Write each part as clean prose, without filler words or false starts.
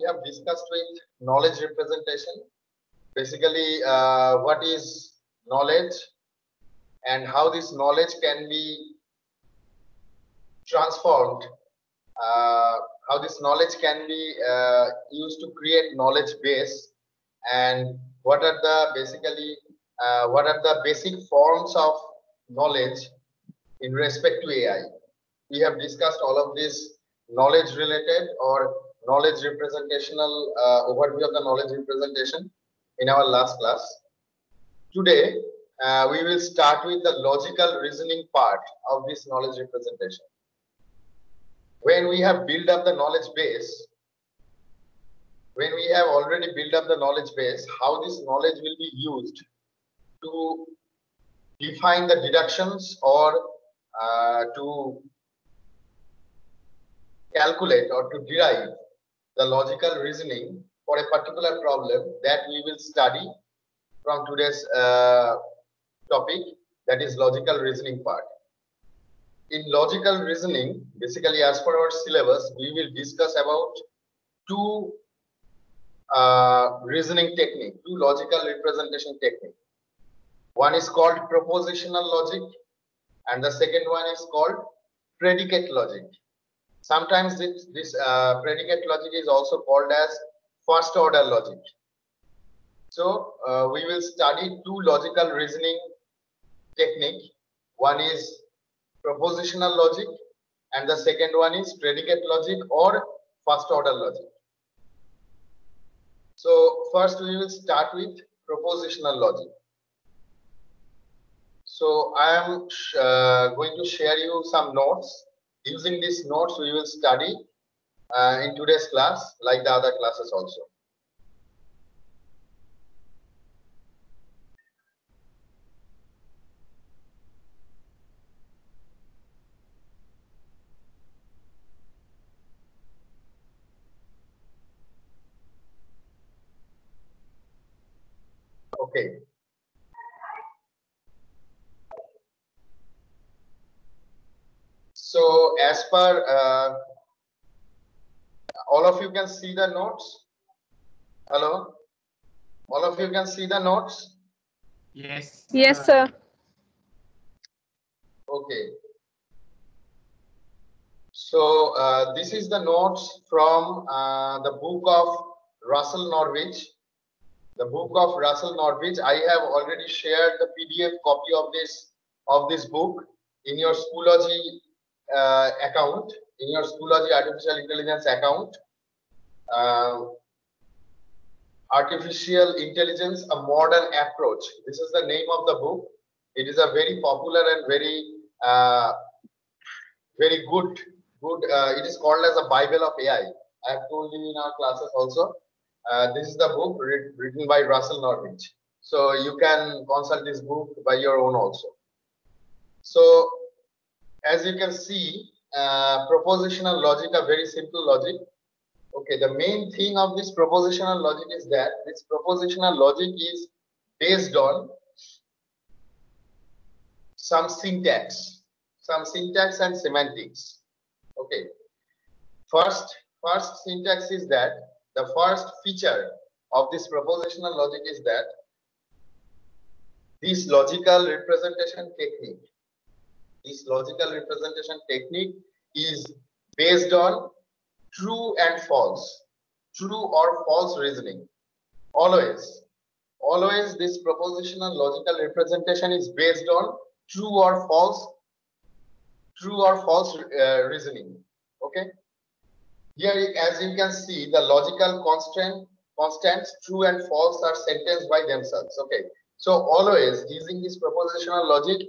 have discussed with knowledge representation. Basically, what is knowledge and how this knowledge can be transformed, how this knowledge can be used to create knowledge base, and what are the basic forms of knowledge in respect to AI. We have discussed all of this knowledge related or knowledge representational overview of the knowledge representation in our last class. Today, we will start with the logical reasoning part of this knowledge representation. When we have built up the knowledge base, when we have already built up the knowledge base, how this knowledge will be used to define the deductions or to calculate or to derive the logical reasoning for a particular problem that we will study from today's topic, that is logical reasoning part. In logical reasoning, basically as per our syllabus, we will discuss about two reasoning technique, two logical representation technique. One is called propositional logic and the second one is called predicate logic. Sometimes this predicate logic is also called as first order logic. So we will study two logical reasoning technique. One is propositional logic and the second one is predicate logic or first order logic. So first we will start with propositional logic. So I am going to share you some notes. Using these notes we will study in today's class like the other classes also. Okay. So as per all of you can see the notes. Hello, all of you can see the notes. Yes. Yes, sir. Okay. So this is the notes from the book of Russell Norwich. The book of Russell Norwich. I have already shared the PDF copy of this book in your Schoology account, in your Schoology Artificial Intelligence account. Artificial Intelligence, a Modern Approach. This is the name of the book. It is a very popular and very good. It is called as a Bible of AI. I have told you in our classes also. This is the book written by Russell Norwich. So you can consult this book by your own also. So as you can see, propositional logic, a very simple logic. Okay, the main thing of this propositional logic is that this propositional logic is based on some syntax and semantics. Okay, first syntax is that the first feature of this propositional logic is that this logical representation technique is based on true and false, true or false reasoning. Always this propositional logical representation is based on true or false reasoning. Okay, here as you can see, the logical constants true and false are sentenced by themselves. Okay, so always using this propositional logic,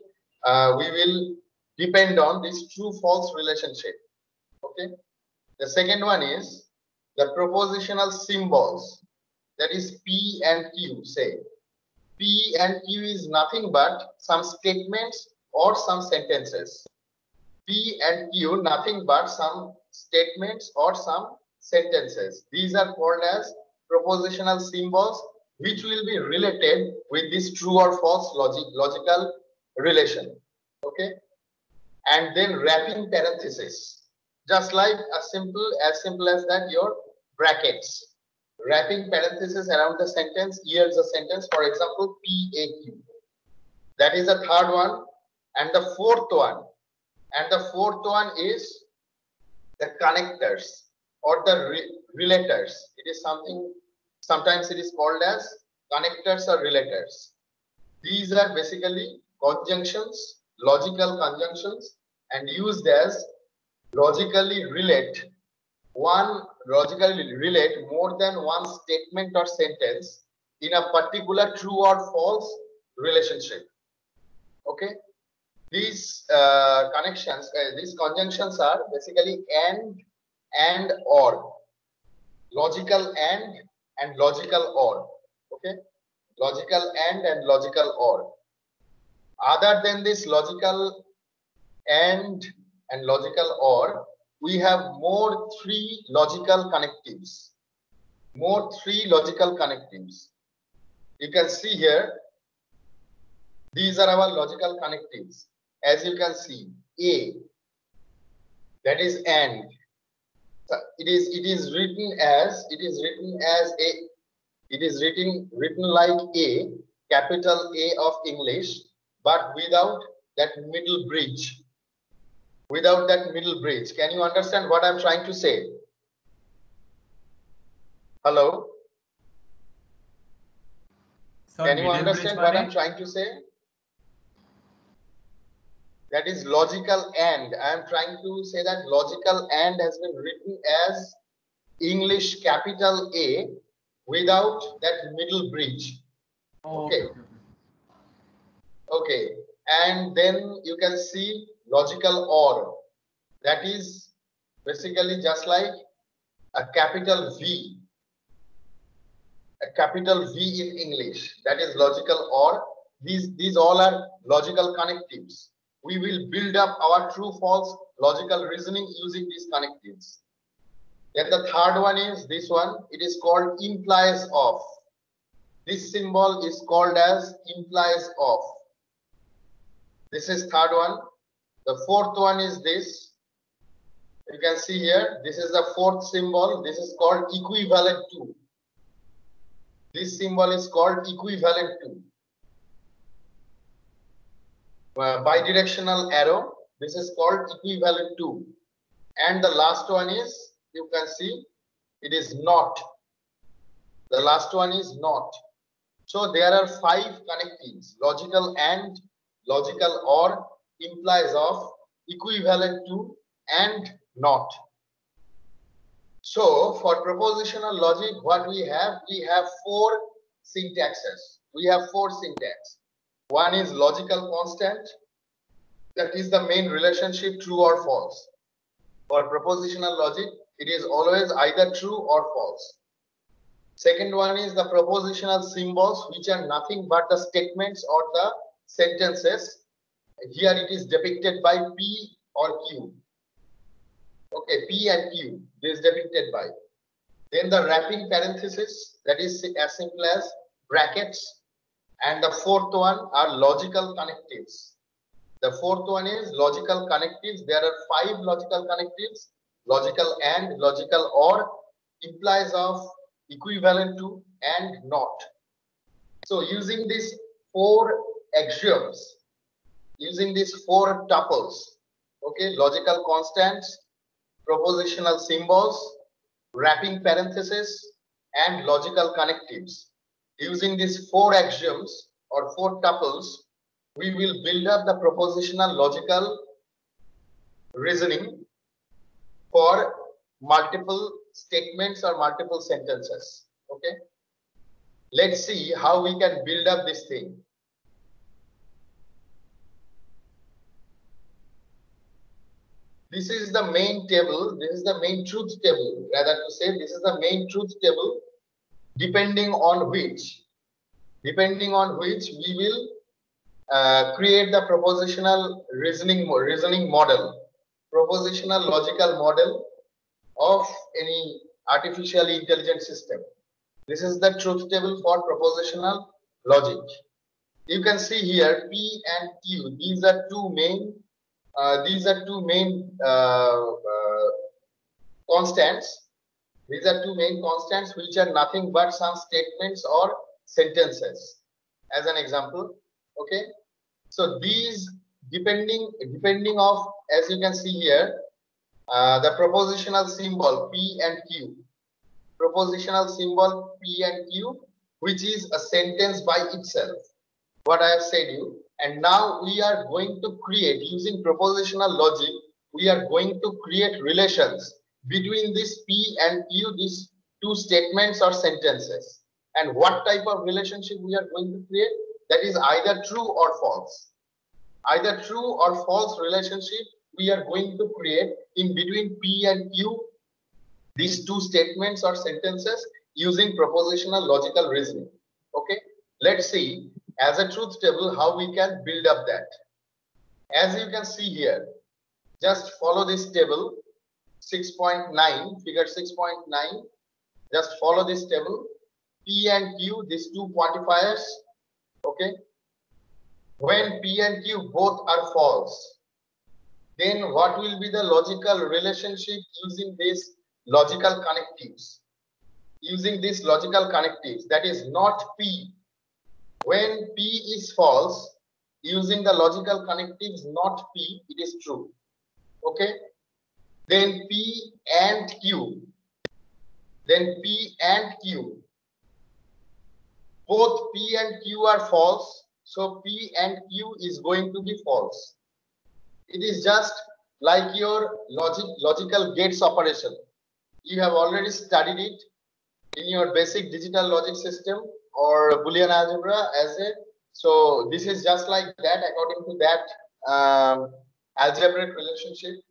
we will depend on this true false relationship. Okay, the second one is the propositional symbols, that is P and Q. Say P and Q is nothing but some statements or some sentences. P and Q nothing but some statements or some sentences. These are called as propositional symbols, which will be related with this true or false logical relation. Okay, and then wrapping parenthesis, just like as simple as that your brackets, wrapping parenthesis around the sentence yields a sentence. For example, PAQ. That is the third one. And the fourth one is the connectors or the relators. It is something, sometimes it is called as connectors or relators. These are basically conjunctions, logical conjunctions, and used as logically relate more than one statement or sentence in a particular true or false relationship. Okay, these connections, these conjunctions are basically and or, logical and logical or. Okay, logical and logical or. Other than this logical and logical or, we have more three logical connectives. You can see here, these are our logical connectives. As you can see, A, that is and. So it is written like A, capital A of English, but without that middle bridge. Can you understand what I'm trying to say? Hello? Can you understand what I'm trying to say? That is logical and. I am trying to say that logical and has been written as English capital A without that middle bridge. Okay. Okay. And then you can see logical or. That is basically just like a capital V. A capital V in English. That is logical or. These all are logical connectives. We will build up our true-false logical reasoning using these connectives. Then the third one is this one. It is called implies of. This symbol is called as implies of. This is third one. The fourth one is this. You can see here. This is the fourth symbol. This is called equivalent to. This symbol is called equivalent to. Bidirectional arrow. This is called equivalent to. And the last one is, you can see, it is not. The last one is not. So there are 5 connectives: logical and, logical or, implies of, equivalent to, and not. So for propositional logic, what we have 4 syntaxes. We have 4 syntax. One is logical constant. That is the main relationship, true or false. For propositional logic, it is always either true or false. Second one is the propositional symbols, which are nothing but the statements or the sentences. Here it is depicted by P or Q. Okay, P and Q, this is depicted by. Then the wrapping parenthesis, that is as simple as brackets. And the fourth one are logical connectives. The fourth one is logical connectives. There are 5 logical connectives: logical and, logical or, implies of, equivalent to, and not. So using these 4 axioms, using these 4 tuples, okay, logical constants, propositional symbols, wrapping parenthesis, and logical connectives. Using these 4 axioms or 4 tuples, we will build up the propositional logical reasoning for multiple statements or multiple sentences. Okay, let's see how we can build up this thing. This is the main table. This is the main truth table. Rather to say, this is the main truth table, depending on which we will create the propositional reasoning model, propositional logical model of any artificially intelligent system. This is the truth table for propositional logic. You can see here P and Q. These are two main constants. These are two main constants which are nothing but some statements or sentences. As an example, okay. So these depending of, as you can see here, the propositional symbol P and Q. Propositional symbol P and Q, which is a sentence by itself. What I have said you. And now we are going to create, using propositional logic, we are going to create relations between this P and Q, these two statements or sentences. And what type of relationship we are going to create? That is either true or false. Either true or false relationship we are going to create in between P and Q, these two statements or sentences, using propositional logical reasoning. Okay, let's see as a truth table how we can build up that. As you can see here, just follow this table 6.9, figure 6.9. Just follow this table. P and Q, these two quantifiers. Okay, when P and Q both are false, then what will be the logical relationship using this logical connectives? Using these logical connectives, that is not P. When P is false, using the logical connectives not P, it is true. Okay. Then P and Q. Then P and Q. Both P and Q are false. So P and Q is going to be false. It is just like your logical gates operation. You have already studied it in your basic digital logic system or Boolean algebra as a. So this is just like that according to that algebraic relationship.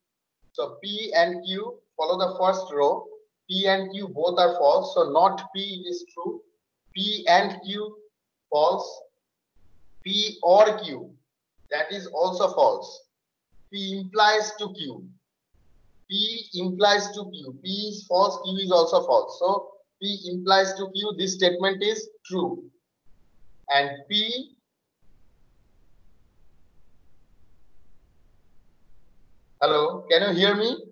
So P and Q, follow the first row. P and Q both are false. So not P is true. P and Q false. P or Q, that is also false. P implies to Q. P implies to Q. P is false, Q is also false. So P implies to Q, this statement is true. And P hello, can you hear me?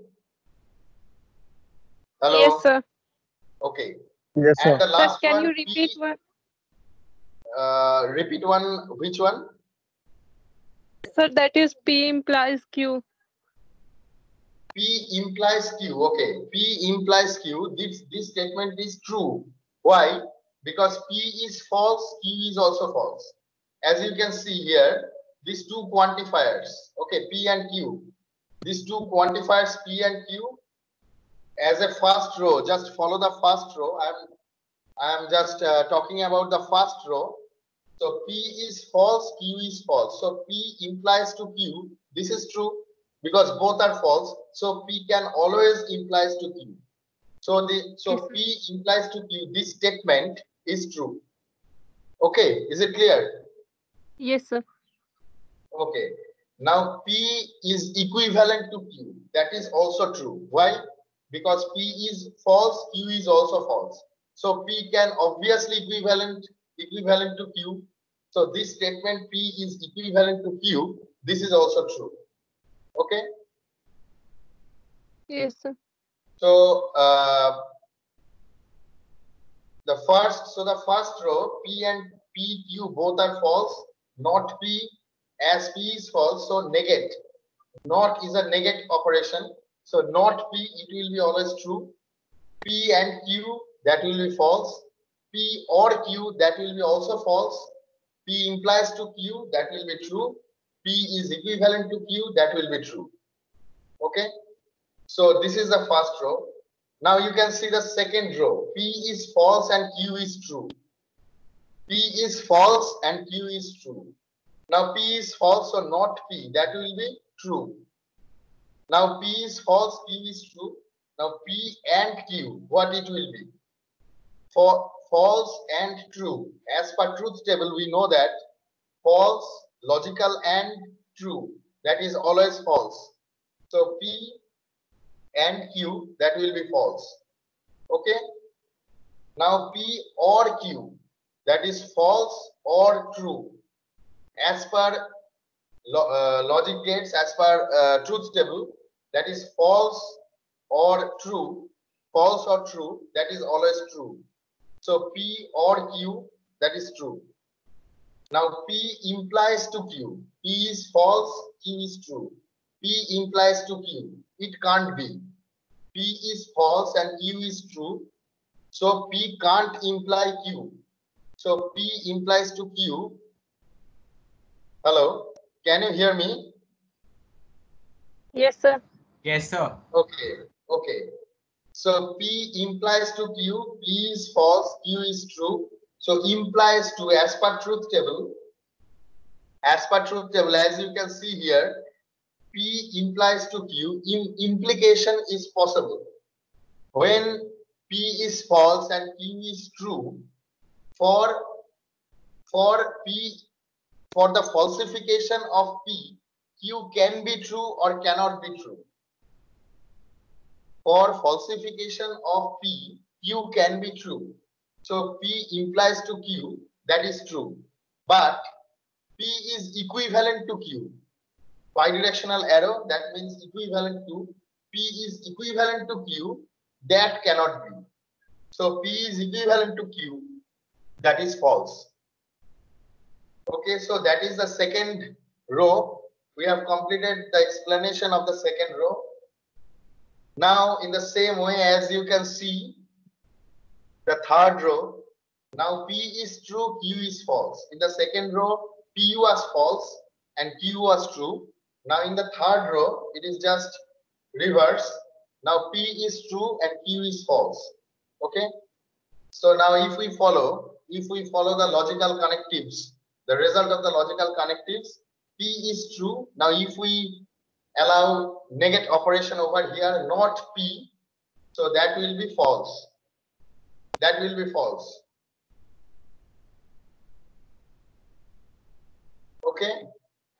Hello. Yes, sir. Okay. Yes, sir. And the last Sir, can one, you repeat P, one? repeat one, which one? Sir, that is P implies Q. P implies Q. Okay, P implies Q. This statement is true. Why? Because P is false, Q is also false. As you can see here, these two quantifiers, okay, P and Q. These two quantifiers P and Q, as a first row, just follow the first row. I'm just talking about the first row. So P is false, Q is false. So P implies to Q. This is true because both are false. So P can always implies to Q. So P implies to Q. This statement is true. Okay, is it clear? Yes, sir. Okay. Now P is equivalent to Q. That is also true. Why? Because P is false, Q is also false. So P can obviously equivalent to Q. So this statement P is equivalent to Q. This is also true. Okay. Yes, sir. So the first row P and PQ both are false. Not P, as P is false. So negate. Not is a negate operation. So not P, it will be always true. P and Q, that will be false. P or Q, that will be also false. P implies to Q, that will be true. P is equivalent to Q, that will be true. Okay. So this is the first row. Now you can see the second row. P is false and Q is true. P is false and Q is true. Now P is false, so not P, that will be true. Now P is false, Q is true. Now P and Q, what it will be? For false and true. As per truth table, we know that false, logical, and true. That is always false. So P and Q, that will be false. Okay. Now P or Q, that is false or true. As per logic gates, as per truth table, that is false or true. false or true, that is always true. So P or Q, that is true. Now P implies to Q. P is false, Q is true. P implies to Q. It can't be. P is false and Q is true. So P can't imply Q. So P implies to Q. Hello, can you hear me? Yes, sir. Yes, sir. Okay. So P implies to Q. P is false, Q is true. So implies to, as per truth table, as you can see here, P implies to Q. Implication is possible. When P is false and Q is true, for the falsification of P, Q can be true or cannot be true. For falsification of P, Q can be true. So P implies to Q, that is true. But P is equivalent to Q. Bidirectional arrow, that means equivalent to. P is equivalent to Q, that cannot be. So P is equivalent to Q, that is false. Okay, so that is the second row. We have completed the explanation of the second row. Now, in the same way, as you can see, the third row, now P is true, Q is false. In the second row, P was false and Q was true. Now, in the third row, it is just reverse. Now, P is true and Q is false. Okay. So now, if we follow the logical connectives, the result of the logical connectives, P is true. Now, if we allow negate operation over here, not P, so that will be false. That will be false. Okay,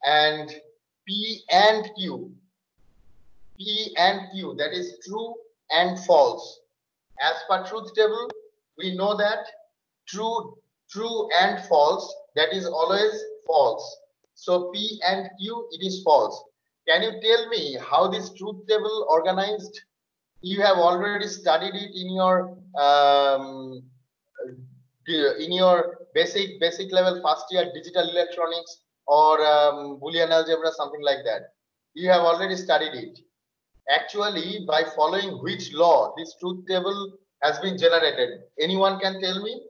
and P and Q, that is true and false. As per truth table, we know that true and false, that is always false. So P and Q, it is false. Can you tell me how this truth table organized? You have already studied it in your basic level first year digital electronics or Boolean algebra, something like that. You have already studied it. Actually, by following which law this truth table has been generated? Anyone can tell me?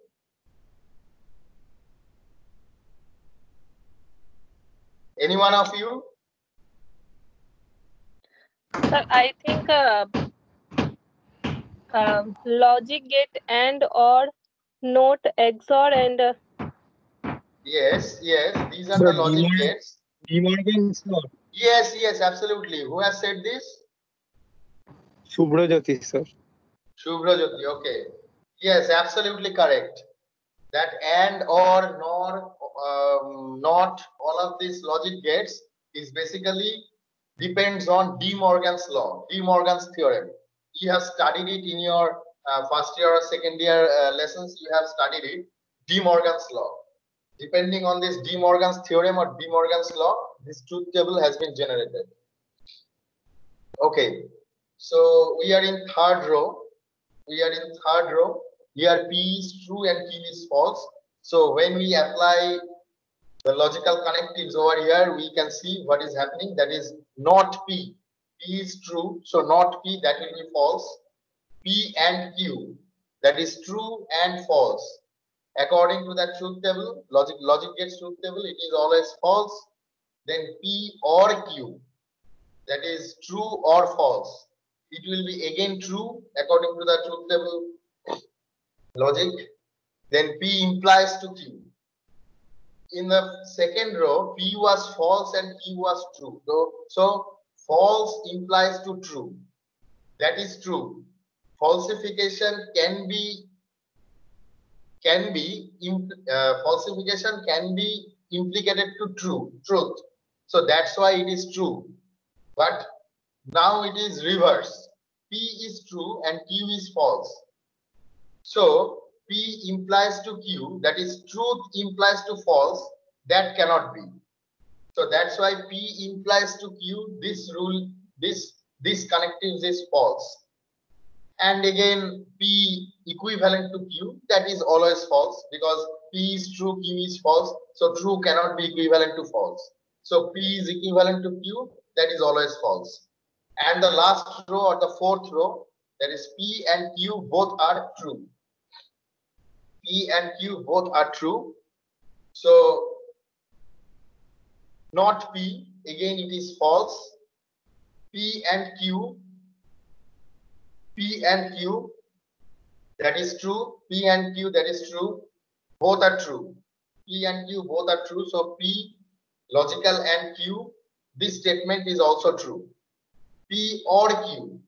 Any one of you? Sir, I think logic gate and or not XOR and Yes, these are the logic gates. De Morgan's law. Yes, absolutely. Who has said this? Subhrajyoti, sir. Subhrajyoti, okay. Yes, absolutely correct. That and or nor not, all of these logic gates is basically depends on De Morgan's law, De Morgan's theorem. You have studied it in your first year or second year lessons. You have studied it, De Morgan's law. Depending on this De Morgan's theorem or De Morgan's law, this truth table has been generated. Okay, so we are in third row. Here P is true and Q is false. So when we apply the logical connectives over here, we can see what is happening. That is not P. P is true, so not P, that will be false. P and Q, that is true and false. According to that truth table, logic gates truth table, it is always false. Then P or Q, that is true or false. It will be again true according to the truth table logic. Then P implies to Q. In the second row, P was false and Q was true. So false implies to true. That is true. Falsification can be implicated to truth. So that's why it is true. But now it is reverse. P is true and Q is false. So P implies to Q, that is truth implies to false, that cannot be. So that's why P implies to Q, this rule, this connectives is false. And again, P equivalent to Q, that is always false because P is true, Q is false. So true cannot be equivalent to false. So P is equivalent to Q, that is always false. And the last row or the fourth row, that is P and Q both are true. P and Q both are true. So not P, again it is false. P and Q, that is true. P and Q, that is true. Both are true. P and Q both are true. So P, logical, and Q, this statement is also true. P or Q,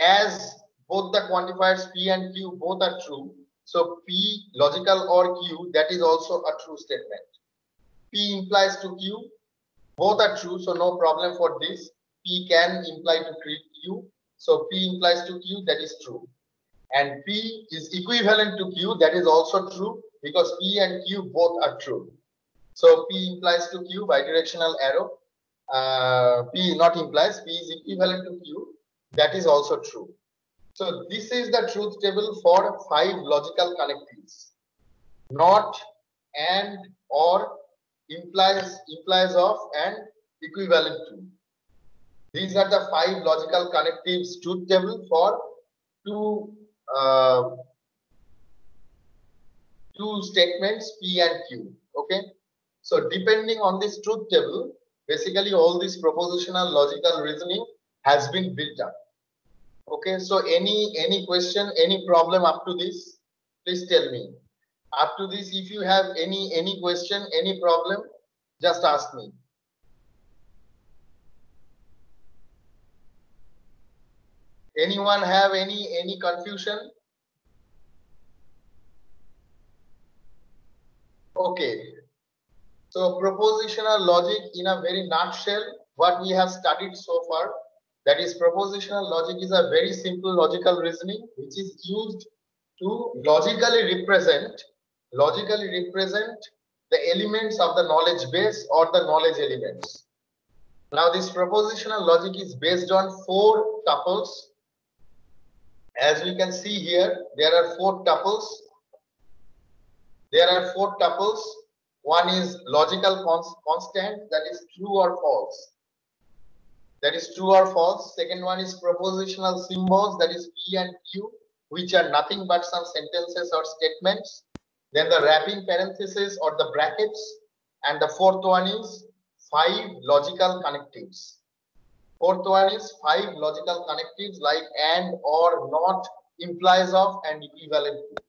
as both the quantifiers P and Q both are true. So P, logical, or Q, that is also a true statement. P implies to Q, both are true, so no problem for this. P can imply to Q, so P implies to Q, that is true. And P is equivalent to Q, that is also true because P and Q both are true. So P implies to Q, bidirectional arrow. P not implies, P is equivalent to Q, that is also true. So this is the truth table for 5 logical connectives. Not, and, or, implies of, and equivalent to. These are the 5 logical connectives truth table for two statements P and Q. Okay, so depending on this truth table, basically all this propositional logical reasoning has been built up. Okay, so any question, any problem up to this, please tell me. Up to this, if you have any question, any problem, just ask me. Anyone have any confusion? Okay, so propositional logic in a very nutshell, what we have studied so far, that is propositional logic is a very simple logical reasoning which is used to logically represent the elements of the knowledge base or the knowledge elements. Now this propositional logic is based on 4 tuples. As we can see here, there are 4 tuples. One is logical constant, that is true or false. Second one is propositional symbols, that is P and Q, which are nothing but some sentences or statements. Then the wrapping parentheses or the brackets. And the fourth one is 5 logical connectives. Like and, or, not, implies of, and equivalent to.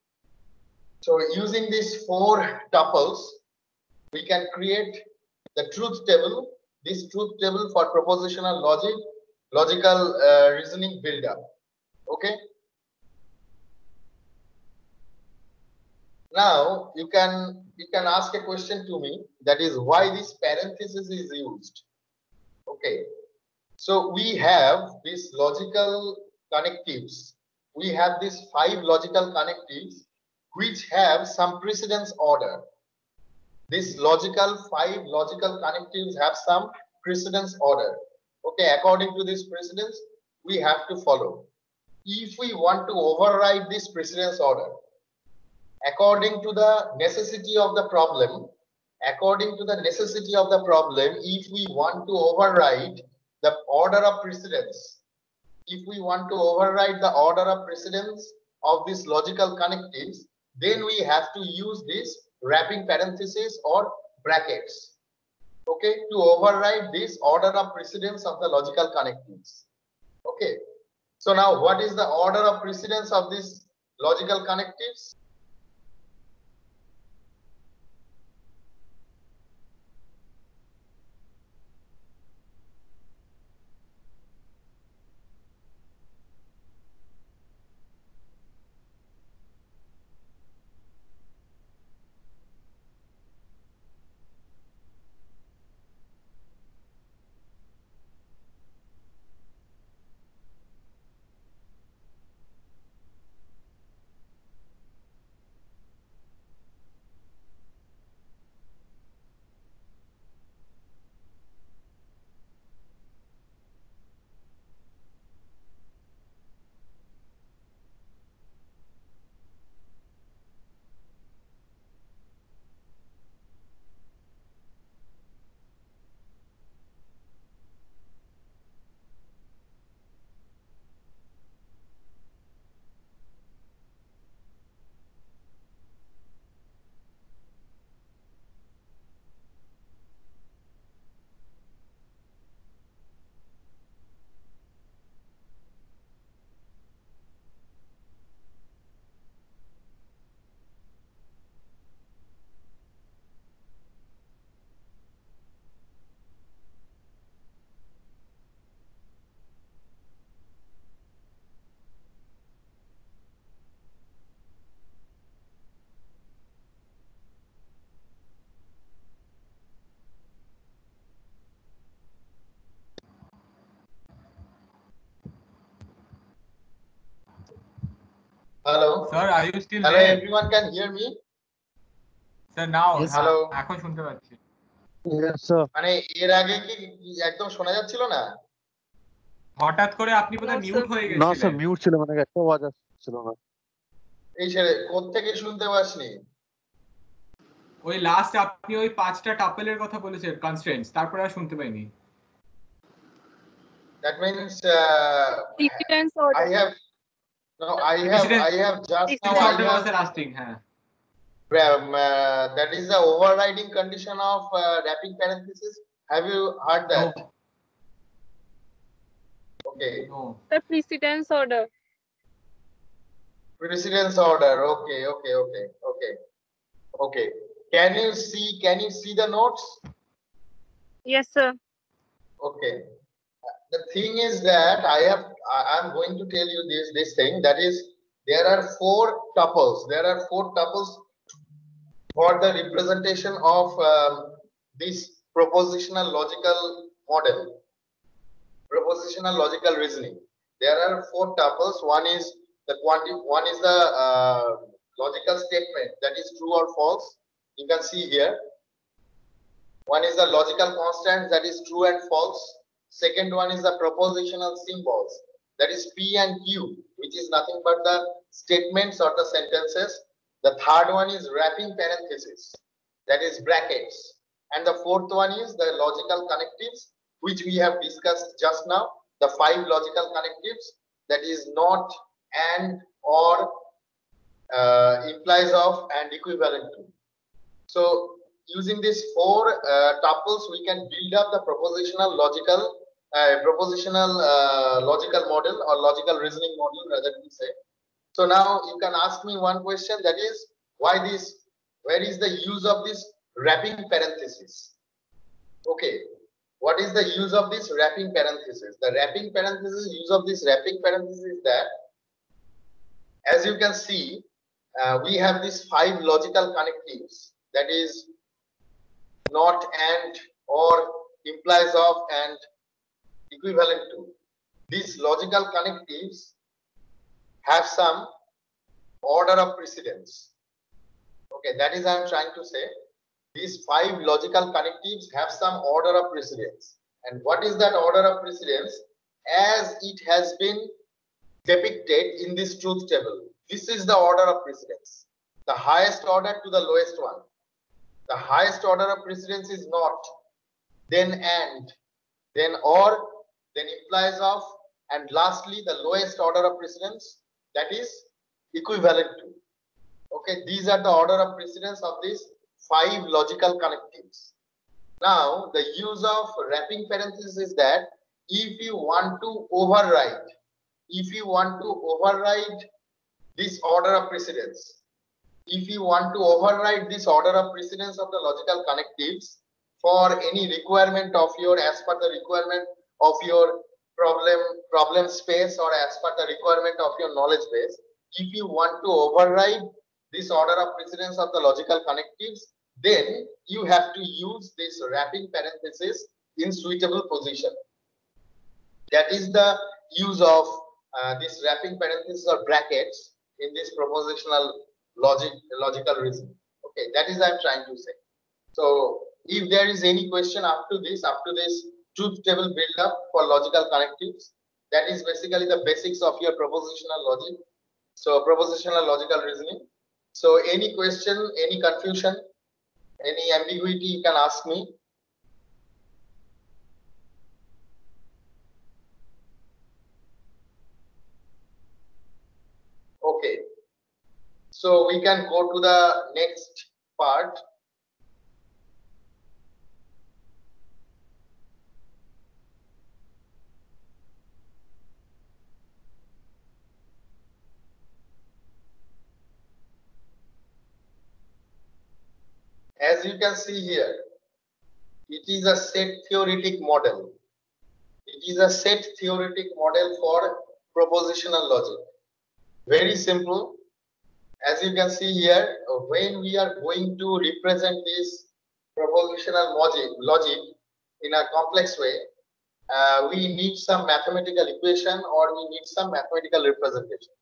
So using these 4 tuples, we can create the truth table. This truth table for propositional logical reasoning builder. Okay. Now you can ask a question to me, that is why this parenthesis is used. Okay. So we have these logical connectives. We have these 5 logical connectives which have some precedence order. These 5 logical connectives have some precedence order. Okay, according to this precedence, we have to follow. If we want to override this precedence order, according to the necessity of the problem, if we want to override the order of precedence, of these logical connectives, then we have to use this wrapping parenthesis or brackets, okay, to override this order of precedence of the logical connectives. Okay, so now what is the order of precedence of these logical connectives? Hello. Sir, are you still Hello, there? everyone can hear me? Sir, now. Yes. Hello. এখন শুনতে পাচ্ছি। Yes, sir. মানে এর আগে কি একদম শোনা যাচ্ছিল না? হঠাৎ করে আপনি বোধহয় No, মিউট sir. হয়ে না স্যার গেছিলেন। মিউট ছিল মানে একটা আওয়াজ আসছিল না। এই ছেলে কোত্থেকে শুনতে পাসনি? ওই লাস্ট আপনি ওই 5টা টাপেলের কথা বলেছেন কনস্ট্রেন্টস, তারপরে আর শুনতে পাইনি। That means Precedence I order. have just now Precedence I order have was the last thing, হ্যাঁ। that is the overriding condition of wrapping parenthesis. Have you heard that? No. Okay. No. The precedence order. Precedence order. Okay. Can you see the notes? Yes, sir. Okay. The thing is that I'm going to tell you this thing, that is there are four tuples. There are four tuples for the representation of this propositional logical model, propositional logical reasoning. There are four tuples. One is the logical statement, that is true or false. You can see here. One is the logical constant, that is true and false. Second one is the propositional symbols, that is P and Q, which is nothing but the statements or the sentences. The third one is wrapping parenthesis, that is brackets. And the fourth one is the logical connectives, which we have discussed just now. The 5 logical connectives, that is not, and, or, implies of, and equivalent to. So using these four tuples, we can build up the propositional logical model, or logical reasoning model, rather to say. So now you can ask me one question, that is, where is the use of this wrapping parenthesis? Okay, what is the use of this wrapping parenthesis? The wrapping parenthesis, use of this wrapping parenthesis is that, as you can see, we have these 5 logical connectives, that is not, and, or, implies of, and equivalent to. These logical connectives have some order of precedence. Okay, that is I am trying to say. These 5 logical connectives have some order of precedence. And what is that order of precedence? As it has been depicted in this truth table. This is the order of precedence. The highest order to the lowest one. The highest order of precedence is not, then and, then or, then implies of, and lastly the lowest order of precedence, that is equivalent to. Okay, these are the order of precedence of these 5 logical connectives. Now the use of wrapping parenthesis is that if you want to override this order of precedence, if you want to override this order of precedence of the logical connectives for any requirement of your, as per the requirement of your problem space, or as per the requirement of your knowledge base, if you want to override this order of precedence of the logical connectives, then you have to use this wrapping parenthesis in suitable position. That is the use of this wrapping parenthesis or brackets in this propositional logical reasoning. Okay, that is I am trying to say. So if there is any question up to this truth table build up for logical connectives, that is basically the basics of your propositional logic. So propositional logical reasoning. So any question, any confusion, any ambiguity, you can ask me. Okay, so we can go to the next part. As you can see here, it is a set theoretic model. It is a set theoretic model for propositional logic. Very simple. As you can see here, when we are going to represent this propositional logic in a complex way, we need some mathematical equation, or we need some mathematical representation.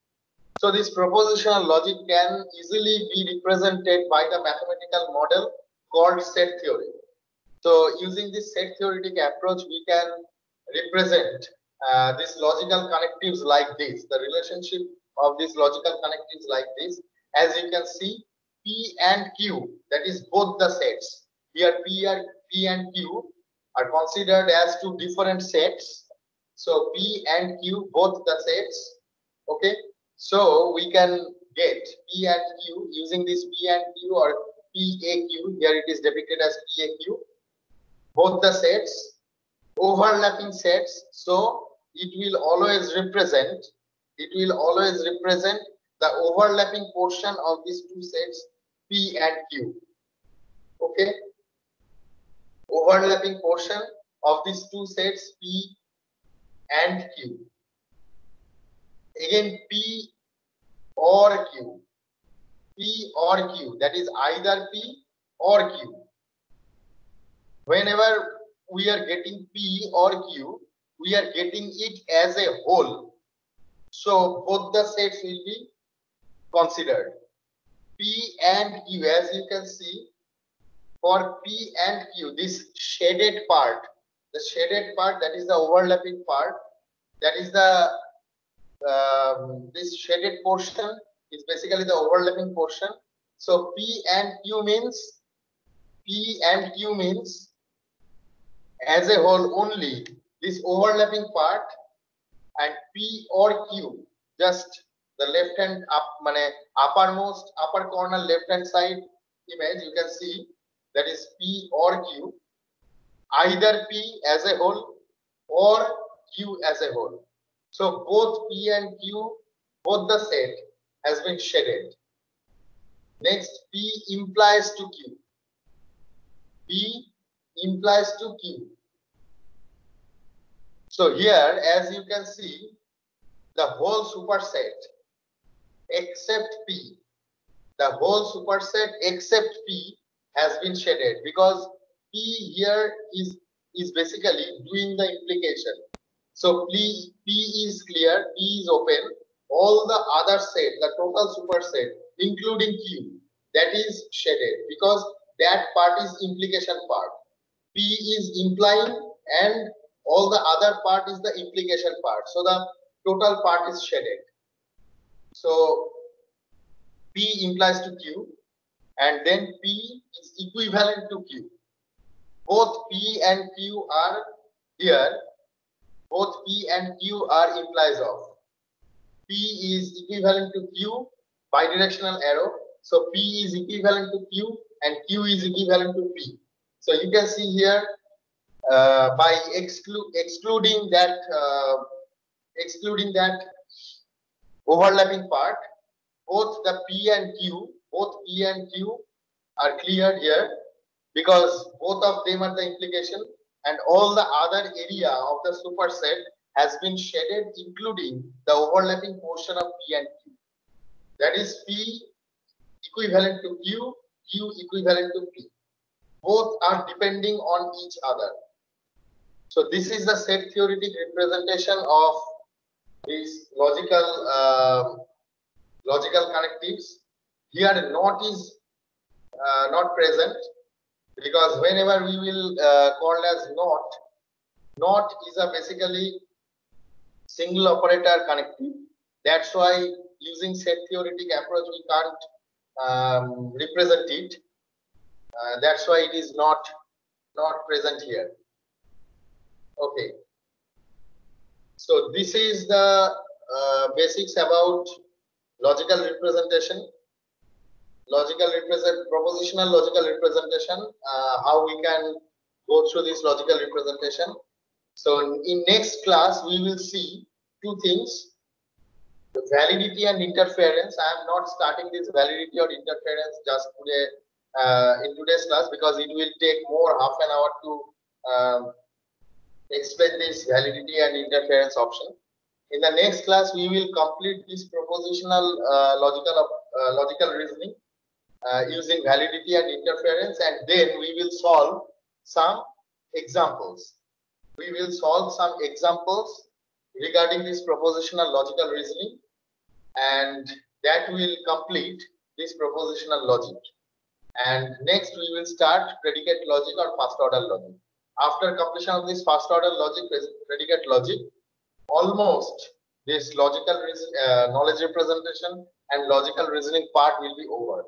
So this propositional logic can easily be represented by the mathematical model called set theory. So using this set theoretic approach, we can represent these logical connectives like this, the relationship of these logical connectives like this. As you can see, P and Q, that is both the sets. Here P and Q are considered as two different sets. So P and Q, both the sets. Okay. So we can get P and Q using this P and Q or PAQ. Here it is depicted as PAQ. Both the sets, overlapping sets. So it will always represent the overlapping portion of these two sets P and Q. Okay. Overlapping portion of these two sets P and Q. Again, P or Q. P or Q, that is either P or Q. Whenever we are getting P or Q, we are getting it as a whole. So both the sets will be considered. P and Q, as you can see, for P and Q, this shaded part, that is the overlapping part, that is the this shaded portion is basically the overlapping portion. So P and Q means as a whole only this overlapping part, and P or Q, just the left hand upper corner left hand side image, you can see that is P or Q, either P as a whole or Q as a whole. So both P and Q, both the set has been shaded. Next, P implies to Q. P implies to Q. So here, as you can see, the whole superset except P, the whole superset except P has been shaded, because P here is basically doing the implication. So P is clear, P is open. All the other set, the total superset, including Q, that is shaded, because that part is implication part. P is implying and all the other part is the implication part. So the total part is shaded. So P implies to Q, and then P is equivalent to Q. Both P and Q are here. Both P and Q are implies of. P is equivalent to Q, bidirectional arrow. So P is equivalent to Q and Q is equivalent to P. So you can see here by excluding that overlapping part, both the P and Q are cleared here, because both of them are the implication, and all the other area of the superset has been shaded, including the overlapping portion of P and Q. That is P equivalent to Q, Q equivalent to P. Both are depending on each other. So this is the set theoretic representation of these logical connectives. Here not is not present, because whenever we will call as not is a basically single operator connective. That's why using set theoretic approach we can't represent it. That's why it is not present here. Okay. So this is the basics about logical representation. Propositional logical representation, how we can go through this logical representation. So in next class we will see two things: the validity and interference. I am not starting this validity or interference just today in today's class, because it will take more half an hour to explain this validity and interference option. In the next class we will complete this propositional logical reasoning using validity and interference, and then we will solve some examples. We will solve some examples regarding this propositional logical reasoning, and that will complete this propositional logic. And next we will start predicate logic or first order logic. After completion of this first order logic, predicate logic, almost this logical knowledge representation and logical reasoning part will be over.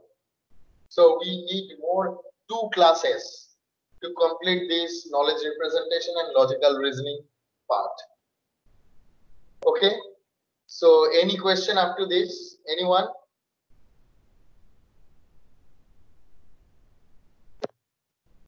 So we need more 2 classes to complete this knowledge representation and logical reasoning part. Okay. So any question up to this? Anyone?